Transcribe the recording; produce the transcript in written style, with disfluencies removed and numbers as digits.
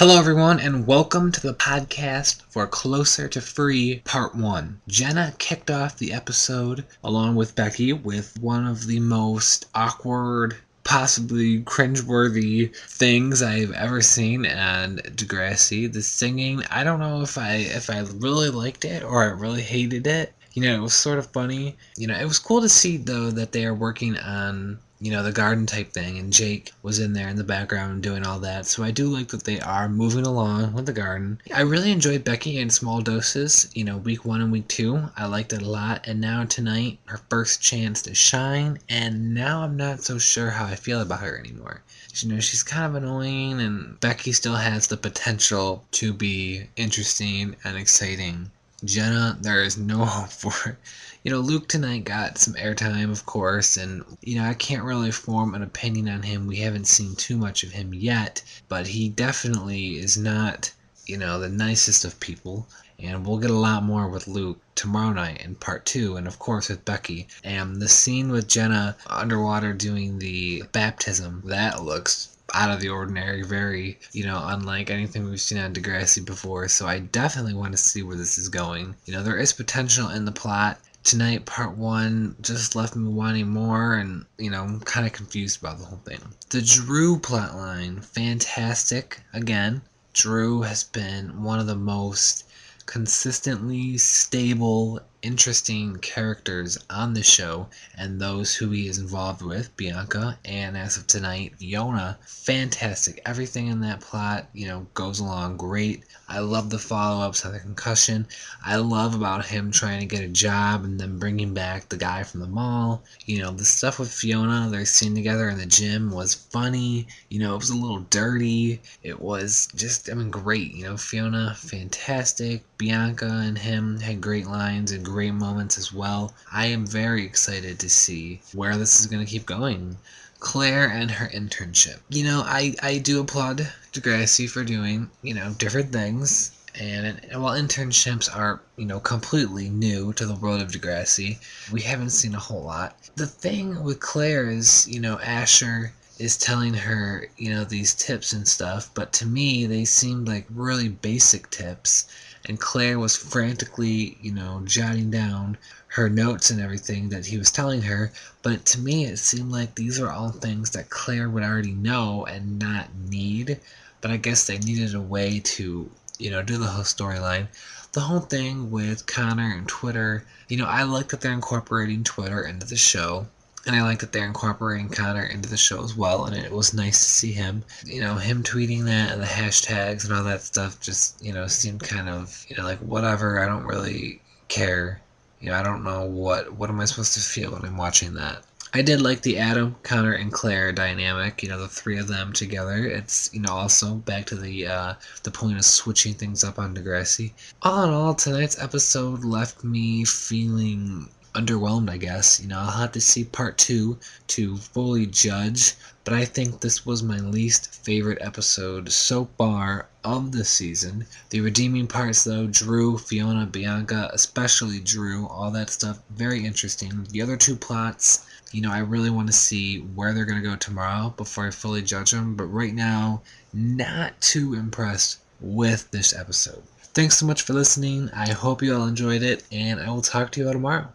Hello, everyone, and welcome to the podcast for Closer to Free Part 1. Jenna kicked off the episode, along with Becky, with one of the most awkward, possibly cringeworthy things I've ever seen on Degrassi. The singing, I don't know if I really liked it or I really hated it. It was sort of funny. It was cool to see, though, that they are working on the garden type thing, and Jake was in there in the background doing all that. So I do like that they are moving along with the garden. I really enjoyed Becky in small doses, week 1 and week 2. I liked it a lot. And now tonight, her first chance to shine. And now I'm not so sure how I feel about her anymore. She's kind of annoying, and Becky still has the potential to be interesting and exciting. Jenna, there is no hope for her. Luke tonight got some airtime, of course, and, I can't really form an opinion on him. We haven't seen too much of him yet, but he definitely is not, the nicest of people. And we'll get a lot more with Luke tomorrow night in part 2, and of course with Becky. And the scene with Jenna underwater doing the baptism, that looks out of the ordinary, very, unlike anything we've seen on Degrassi before. So I definitely want to see where this is going. There is potential in the plot. Tonight, part 1 just left me wanting more, and, I'm kind of confused about the whole thing. The Drew plotline, fantastic. Again, Drew has been one of the most consistently stable, interesting characters on the show, and those who he is involved with, Bianca, and as of tonight, Fiona. Fantastic. Everything in that plot, goes along great. I love the follow-ups of the concussion. I love about him trying to get a job and then bringing back the guy from the mall. The stuff with Fiona, their scene together in the gym was funny. It was a little dirty. It was just, great. Fiona, fantastic. Bianca and him had great lines and great moments as well. I am very excited to see where this is going to keep going. Claire and her internship. I do applaud Degrassi for doing, different things. And while internships are, completely new to the world of Degrassi, we haven't seen a whole lot. The thing with Claire is, Asher is telling her, these tips and stuff, but to me, they seemed like really basic tips. And Claire was frantically, jotting down her notes and everything that he was telling her. But to me, it seemed like these are all things that Claire would already know and not need. But I guess they needed a way to, do the whole storyline. The whole thing with Connor and Twitter, I like that they're incorporating Twitter into the show. And I like that they're incorporating Connor into the show as well, and it was nice to see him. Him tweeting that and the hashtags and all that stuff just, seemed kind of, like whatever, I don't really care. I don't know what am I supposed to feel when I'm watching that. I did like the Adam, Connor, and Claire dynamic, the three of them together. It's, also back to the point of switching things up on Degrassi. All in all, tonight's episode left me feeling underwhelmed, I guess. I'll have to see part 2 to fully judge, but I think this was my least favorite episode so far of the season. The redeeming parts, though, Drew, Fiona, Bianca, especially Drew, all that stuff, very interesting. The other 2 plots, I really want to see where they're going to go tomorrow before I fully judge them, but right now, not too impressed with this episode. Thanks so much for listening. I hope you all enjoyed it, and I will talk to you all tomorrow.